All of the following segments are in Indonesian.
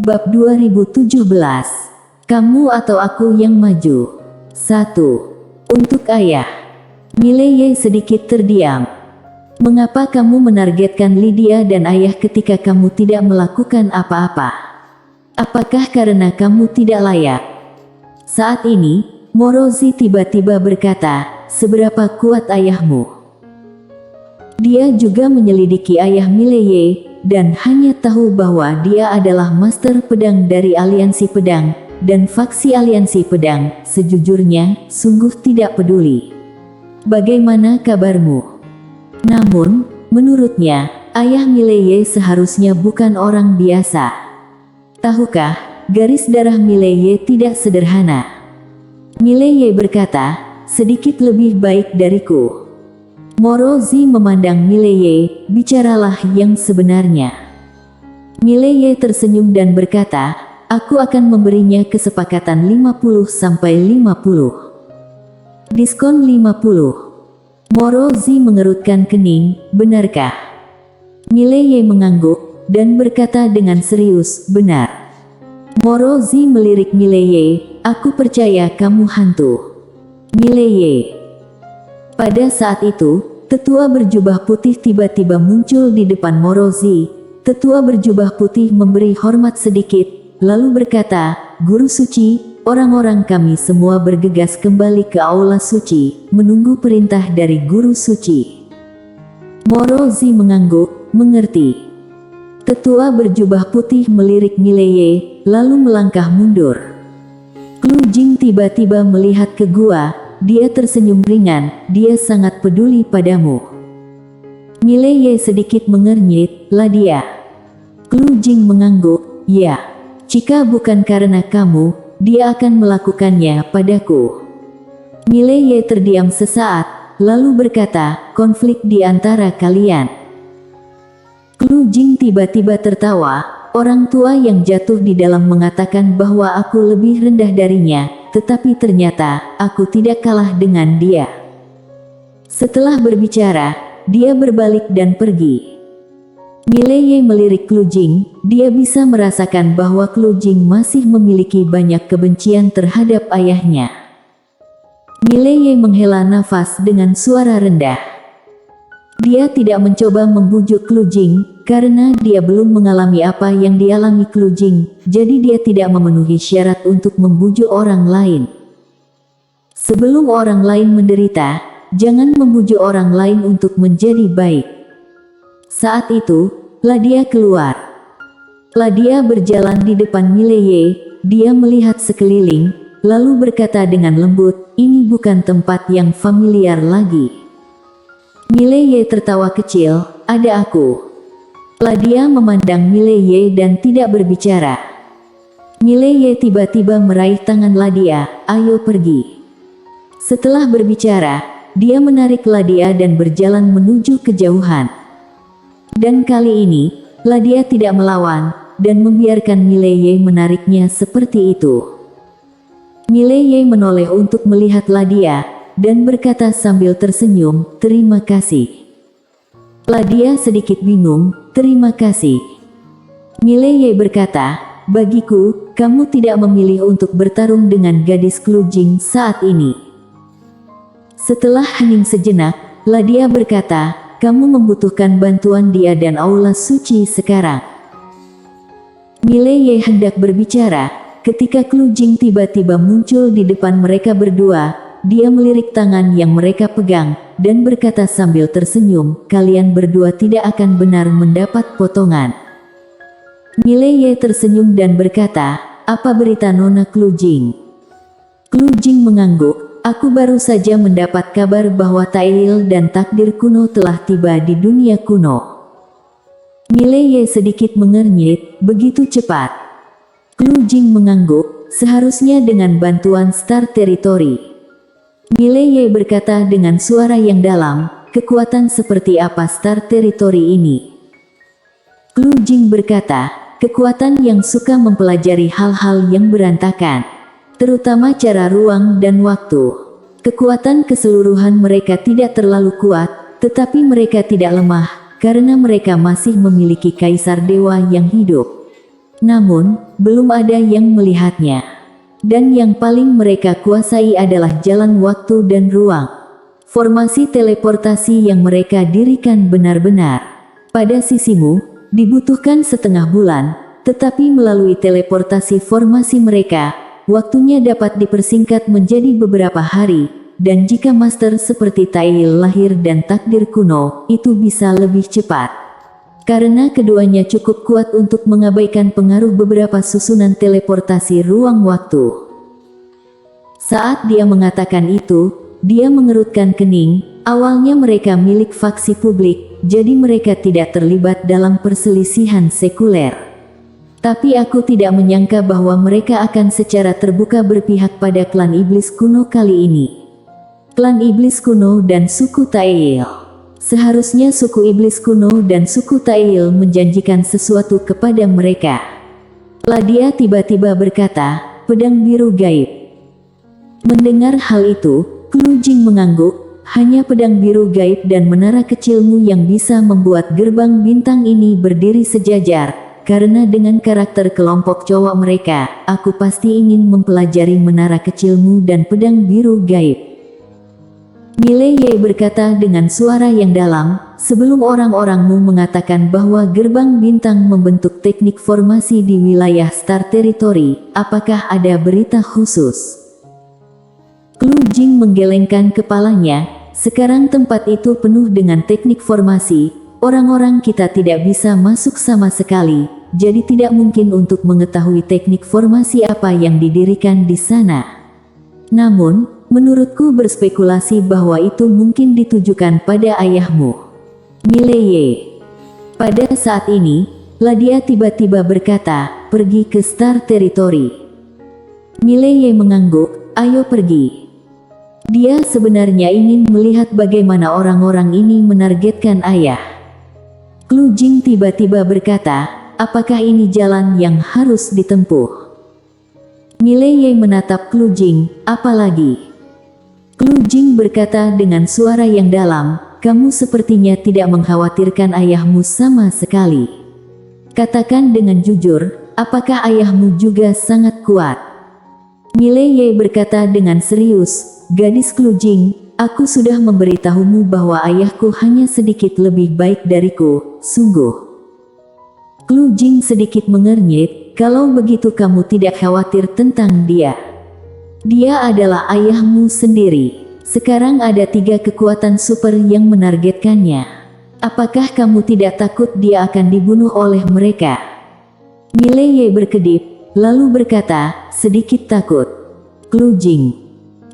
Bab 2017. Kamu atau aku yang maju. 1. Untuk ayah. Mileye sedikit terdiam. Mengapa kamu menargetkan Lydia dan ayah ketika kamu tidak melakukan apa-apa? Apakah karena kamu tidak layak? Saat ini, Morozi tiba-tiba berkata, seberapa kuat ayahmu? Dia juga menyelidiki ayah Mileye, dan hanya tahu bahwa dia adalah master pedang dari aliansi pedang, dan faksi aliansi pedang. Sejujurnya, sungguh tidak peduli. Bagaimana kabarmu? Namun, menurutnya, ayah Mileye seharusnya bukan orang biasa. Tahukah, garis darah Mileye tidak sederhana. Mileye berkata, sedikit lebih baik dariku. Morozi memandang Mileye, bicaralah yang sebenarnya. Mileye tersenyum dan berkata, aku akan memberinya kesepakatan 50-50. Diskon 50. Morozi mengerutkan kening, benarkah? Mileye mengangguk, dan berkata dengan serius, benar. Morozi melirik Mileye, aku percaya kamu hantu. Mileye. Pada saat itu, tetua berjubah putih tiba-tiba muncul di depan Morozi. Tetua berjubah putih memberi hormat sedikit, lalu berkata, Guru Suci, orang-orang kami semua bergegas kembali ke Aula Suci, menunggu perintah dari Guru Suci. Morozi mengangguk, mengerti. Tetua berjubah putih melirik Mileye, lalu melangkah mundur. Klujing tiba-tiba melihat ke gua. Dia tersenyum ringan, dia sangat peduli padamu. Mileye sedikit mengernyit, Lydia. Klujing mengangguk, ya. Jika bukan karena kamu, dia akan melakukannya padaku. Mileye terdiam sesaat, lalu berkata, konflik di antara kalian. Klujing tiba-tiba tertawa, orang tua yang jatuh di dalam mengatakan bahwa aku lebih rendah darinya. Tetapi ternyata, aku tidak kalah dengan dia. Setelah berbicara, dia berbalik dan pergi. Mileye melirik Klujing, dia bisa merasakan bahwa Klujing masih memiliki banyak kebencian terhadap ayahnya. Mileye menghela nafas dengan suara rendah. Dia tidak mencoba membujuk Klujing, karena dia belum mengalami apa yang dialami Klujing, jadi dia tidak memenuhi syarat untuk membujuk orang lain. Sebelum orang lain menderita, jangan membujuk orang lain untuk menjadi baik. Saat itu, Lydia keluar. Lydia berjalan di depan Mileye, dia melihat sekeliling, lalu berkata dengan lembut, ini bukan tempat yang familiar lagi. Mileye tertawa kecil, ada aku. Lydia memandang Mileye dan tidak berbicara. Mileye tiba-tiba meraih tangan Lydia, ayo pergi. Setelah berbicara, dia menarik Lydia dan berjalan menuju kejauhan. Dan kali ini, Lydia tidak melawan, dan membiarkan Mileye menariknya seperti itu. Mileye menoleh untuk melihat Lydia, dan berkata sambil tersenyum, terima kasih. Lydia sedikit bingung, terima kasih. Mileye berkata, bagiku, kamu tidak memilih untuk bertarung dengan gadis Klujing saat ini. Setelah hening sejenak, Lydia berkata, kamu membutuhkan bantuan dia dan Aula Suci sekarang. Mileye hendak berbicara, ketika Klujing tiba-tiba muncul di depan mereka berdua. Dia melirik tangan yang mereka pegang, dan berkata sambil tersenyum, kalian berdua tidak akan benar mendapat potongan. Mileye tersenyum dan berkata, apa berita Nona Klujing? Klujing mengangguk, aku baru saja mendapat kabar bahwa Tail dan takdir kuno telah tiba di dunia kuno. Mileye sedikit mengernyit, begitu cepat. Klujing mengangguk, seharusnya dengan bantuan Star Territory. Mileye berkata dengan suara yang dalam, kekuatan seperti apa Star Territory ini? Klujing berkata, kekuatan yang suka mempelajari hal-hal yang berantakan, terutama cara ruang dan waktu. Kekuatan keseluruhan mereka tidak terlalu kuat, tetapi mereka tidak lemah, karena mereka masih memiliki kaisar dewa yang hidup. Namun, belum ada yang melihatnya. Dan yang paling mereka kuasai adalah jalan waktu dan ruang. Formasi teleportasi yang mereka dirikan benar-benar. Pada sisimu, dibutuhkan setengah bulan, tetapi melalui teleportasi formasi mereka, waktunya dapat dipersingkat menjadi beberapa hari, dan jika master seperti Tail lahir dan takdir kuno, itu bisa lebih cepat. Karena keduanya cukup kuat untuk mengabaikan pengaruh beberapa susunan teleportasi ruang waktu. Saat dia mengatakan itu, dia mengerutkan kening. Awalnya mereka milik faksi publik, jadi mereka tidak terlibat dalam perselisihan sekuler. Tapi aku tidak menyangka bahwa mereka akan secara terbuka berpihak pada klan iblis kuno kali ini. Klan iblis kuno dan suku Tail. Seharusnya suku iblis kuno dan suku Tail menjanjikan sesuatu kepada mereka. Ladia tiba-tiba berkata, pedang biru gaib. Mendengar hal itu, Klu Jing mengangguk. Hanya pedang biru gaib dan menara kecilmu yang bisa membuat gerbang bintang ini berdiri sejajar. Karena dengan karakter kelompok cowok mereka, aku pasti ingin mempelajari menara kecilmu dan pedang biru gaib. Mileye berkata dengan suara yang dalam, sebelum orang-orangmu mengatakan bahwa gerbang bintang membentuk teknik formasi di wilayah Star Territory, apakah ada berita khusus? Klu Jing menggelengkan kepalanya. Sekarang tempat itu penuh dengan teknik formasi, orang-orang kita tidak bisa masuk sama sekali, jadi tidak mungkin untuk mengetahui teknik formasi apa yang didirikan di sana. Namun, menurutku berspekulasi bahwa itu mungkin ditujukan pada ayahmu, Mileye. Pada saat ini, Ladia tiba-tiba berkata, pergi ke Star Territory. Mileye mengangguk, ayo pergi. Dia sebenarnya ingin melihat bagaimana orang-orang ini menargetkan ayah. Klu Jing tiba-tiba berkata, apakah ini jalan yang harus ditempuh? Mileye menatap Klu Jing, apalagi? Klu Jing berkata dengan suara yang dalam, kamu sepertinya tidak mengkhawatirkan ayahmu sama sekali. Katakan dengan jujur, apakah ayahmu juga sangat kuat? Mileye berkata dengan serius, gadis Klu Jing, aku sudah memberitahumu bahwa ayahku hanya sedikit lebih baik dariku, sungguh. Klu Jing sedikit mengernyit, kalau begitu kamu tidak khawatir tentang dia. Dia adalah ayahmu sendiri. Sekarang ada 3 kekuatan super yang menargetkannya. Apakah kamu tidak takut dia akan dibunuh oleh mereka? Mileye berkedip, lalu berkata, sedikit takut. Klu Jing.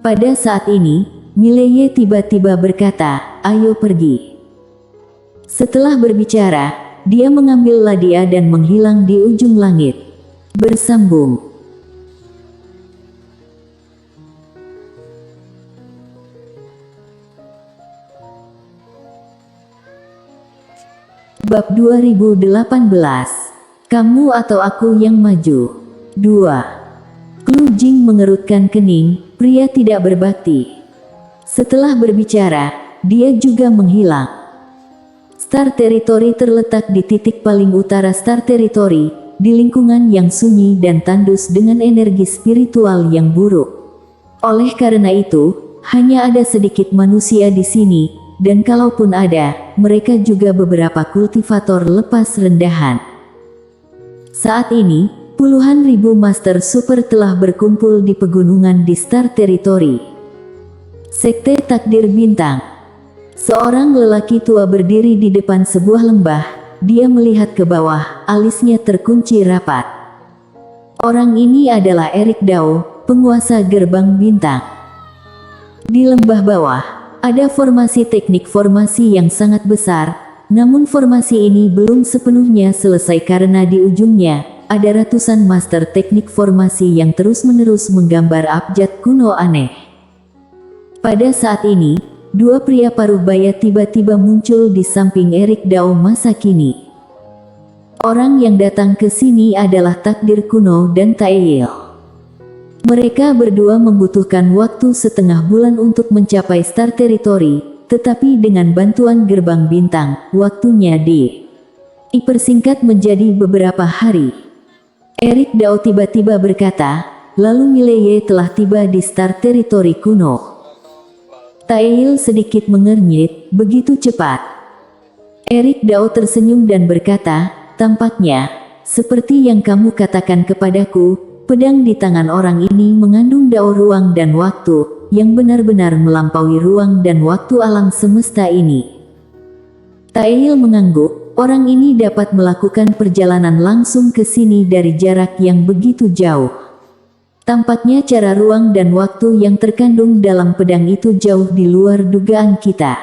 Pada saat ini, Mileye tiba-tiba berkata, ayo pergi. Setelah berbicara, dia mengambil Ladia dan menghilang di ujung langit. Bersambung. Bab 2018. Kamu atau aku yang maju. 2. Klu Jing mengerutkan kening, pria tidak berbakti. Setelah berbicara, dia juga menghilang. Star Territory terletak di titik paling utara Star Territory, di lingkungan yang sunyi dan tandus dengan energi spiritual yang buruk. Oleh karena itu, hanya ada sedikit manusia di sini, dan kalaupun ada, mereka juga beberapa kultivator lepas rendahan. Saat ini, puluhan ribu Master Super telah berkumpul di pegunungan di Star Territory. Sekte Takdir Bintang. Seorang lelaki tua berdiri di depan sebuah lembah. Dia melihat ke bawah, alisnya terkunci rapat. Orang ini adalah Erik Dao, penguasa gerbang bintang. Di lembah bawah, ada formasi teknik formasi yang sangat besar, namun formasi ini belum sepenuhnya selesai karena di ujungnya ada ratusan master teknik formasi yang terus-menerus menggambar abjad kuno aneh. Pada saat ini, 2 pria paruh baya tiba-tiba muncul di samping Erik Dao masa kini. Orang yang datang ke sini adalah Takdir Kuno dan Tail. Mereka berdua membutuhkan waktu setengah bulan untuk mencapai Star Territory, tetapi dengan bantuan gerbang bintang, waktunya dipersingkat menjadi beberapa hari. Erik Dao tiba-tiba berkata, lalu Mileye telah tiba di Star Territory kuno. Taeil sedikit mengernyit, begitu cepat. Erik Dao tersenyum dan berkata, tampaknya, seperti yang kamu katakan kepadaku, pedang di tangan orang ini mengandung dao ruang dan waktu, yang benar-benar melampaui ruang dan waktu alam semesta ini. Taeil mengangguk, orang ini dapat melakukan perjalanan langsung ke sini dari jarak yang begitu jauh. Tampaknya cara ruang dan waktu yang terkandung dalam pedang itu jauh di luar dugaan kita.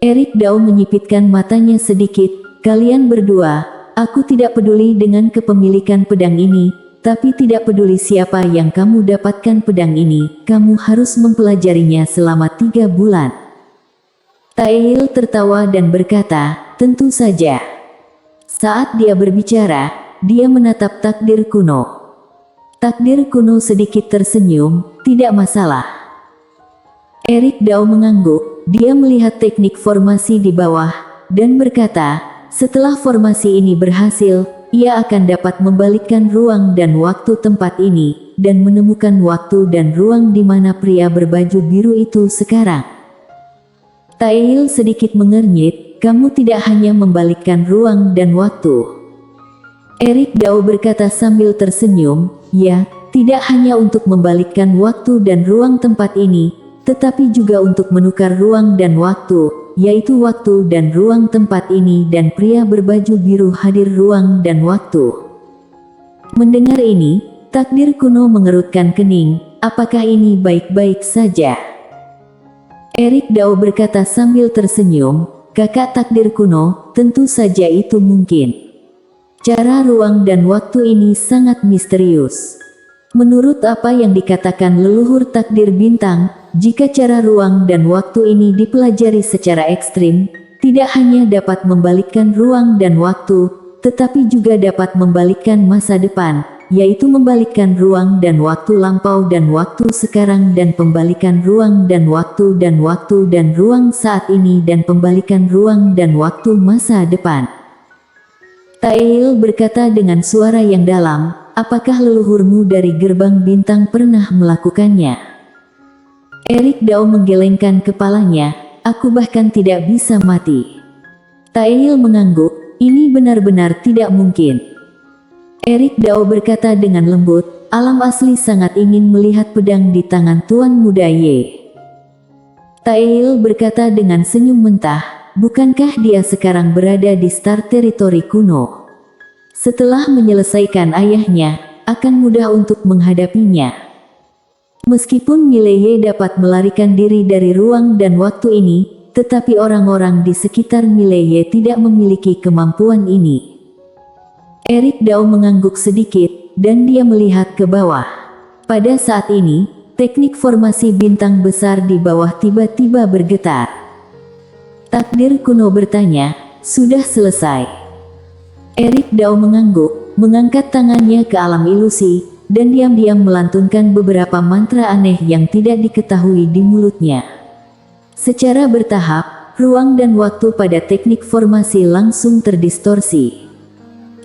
Erik Dao menyipitkan matanya sedikit, kalian berdua, aku tidak peduli dengan kepemilikan pedang ini, tapi tidak peduli siapa yang kamu dapatkan pedang ini, kamu harus mempelajarinya selama 3 bulan. Taeil tertawa dan berkata, tentu saja. Saat dia berbicara, dia menatap takdir kuno. Takdir kuno sedikit tersenyum, tidak masalah. Erik Dao mengangguk, dia melihat teknik formasi di bawah, dan berkata, setelah formasi ini berhasil, ia akan dapat membalikkan ruang dan waktu tempat ini, dan menemukan waktu dan ruang di mana pria berbaju biru itu sekarang. Taeil sedikit mengernyit, kamu tidak hanya membalikkan ruang dan waktu. Erik Dao berkata sambil tersenyum, ya, tidak hanya untuk membalikkan waktu dan ruang tempat ini, tetapi juga untuk menukar ruang dan waktu, yaitu waktu dan ruang tempat ini dan pria berbaju biru hadir ruang dan waktu. Mendengar ini, takdir kuno mengerutkan kening, apakah ini baik-baik saja? Erik Dao berkata sambil tersenyum, kakak takdir kuno, tentu saja itu mungkin. Cara ruang dan waktu ini sangat misterius. Menurut apa yang dikatakan leluhur takdir bintang, jika cara ruang dan waktu ini dipelajari secara ekstrim, tidak hanya dapat membalikkan ruang dan waktu, tetapi juga dapat membalikkan masa depan, yaitu membalikkan ruang dan waktu lampau dan waktu sekarang dan pembalikan ruang dan waktu dan ruang saat ini dan pembalikan ruang dan waktu masa depan. Taeil berkata dengan suara yang dalam, apakah leluhurmu dari gerbang bintang pernah melakukannya? Erik Dao menggelengkan kepalanya, aku bahkan tidak bisa mati. Taeil mengangguk, ini benar-benar tidak mungkin. Erik Dao berkata dengan lembut, alam asli sangat ingin melihat pedang di tangan Tuan Muda Ye. Taeil berkata dengan senyum mentah, bukankah dia sekarang berada di Star Territory kuno? Setelah menyelesaikan ayahnya, akan mudah untuk menghadapinya. Meskipun Mileye dapat melarikan diri dari ruang dan waktu ini, tetapi orang-orang di sekitar Mileye tidak memiliki kemampuan ini. Erik Dao mengangguk sedikit, dan dia melihat ke bawah. Pada saat ini, teknik formasi bintang besar di bawah tiba-tiba bergetar. Takdir kuno bertanya, sudah selesai. Erik Dao mengangguk, mengangkat tangannya ke alam ilusi, dan diam-diam melantunkan beberapa mantra aneh yang tidak diketahui di mulutnya. Secara bertahap, ruang dan waktu pada teknik formasi langsung terdistorsi.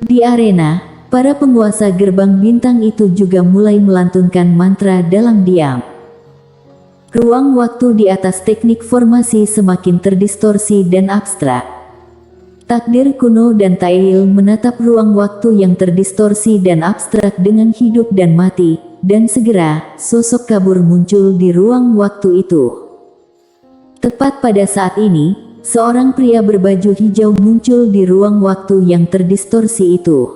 Di arena, para penguasa gerbang bintang itu juga mulai melantunkan mantra dalam diam. Ruang waktu di atas teknik formasi semakin terdistorsi dan abstrak. Takdir kuno dan Taeil menatap ruang waktu yang terdistorsi dan abstrak dengan hidup dan mati, dan segera, sosok kabur muncul di ruang waktu itu. Tepat pada saat ini, seorang pria berbaju hijau muncul di ruang waktu yang terdistorsi itu.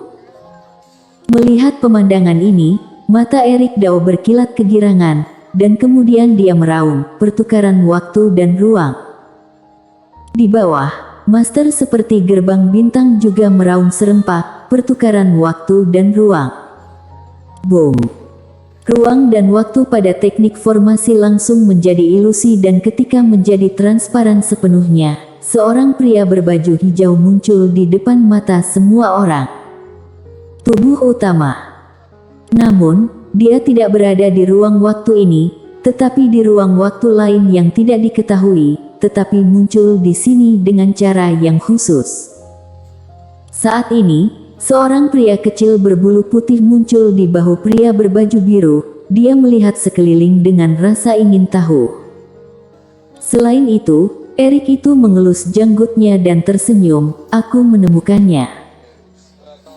Melihat pemandangan ini, mata Erik Dao berkilat kegirangan, dan kemudian dia meraung, pertukaran waktu dan ruang. Di bawah, master seperti gerbang bintang juga meraung serempak, pertukaran waktu dan ruang. Boom! Ruang dan waktu pada teknik formasi langsung menjadi ilusi dan ketika menjadi transparan sepenuhnya, seorang pria berbaju hijau muncul di depan mata semua orang. Tubuh utama. Namun, dia tidak berada di ruang waktu ini, tetapi di ruang waktu lain yang tidak diketahui, tetapi muncul di sini dengan cara yang khusus. Saat ini, seorang pria kecil berbulu putih muncul di bahu pria berbaju biru. Dia melihat sekeliling dengan rasa ingin tahu. Selain itu, Erik itu mengelus janggutnya dan tersenyum. Aku menemukannya.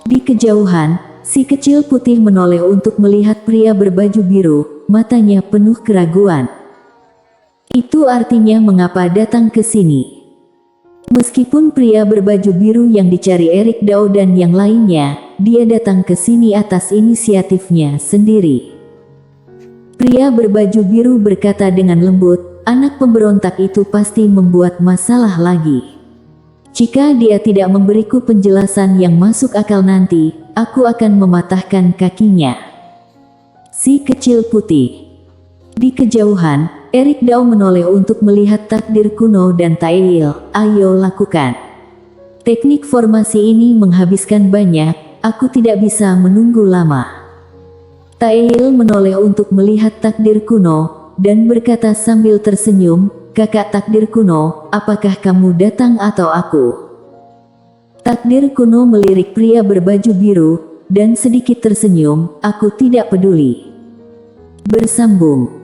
Di kejauhan, si kecil putih menoleh untuk melihat pria berbaju biru, matanya penuh keraguan. Itu artinya mengapa datang ke sini. Meskipun pria berbaju biru yang dicari Erik Dao dan yang lainnya, dia datang ke sini atas inisiatifnya sendiri. Pria berbaju biru berkata dengan lembut, anak pemberontak itu pasti membuat masalah lagi. Jika dia tidak memberiku penjelasan yang masuk akal nanti, aku akan mematahkan kakinya. Si kecil putih. Di kejauhan, Erik Dao menoleh untuk melihat takdir kuno dan Taeil. Ayo lakukan. Teknik formasi ini menghabiskan banyak, aku tidak bisa menunggu lama. Taeil menoleh untuk melihat takdir kuno, dan berkata sambil tersenyum, kakak takdir kuno, apakah kamu datang atau aku? Takdir kuno melirik pria berbaju biru, dan sedikit tersenyum, aku tidak peduli. Bersambung.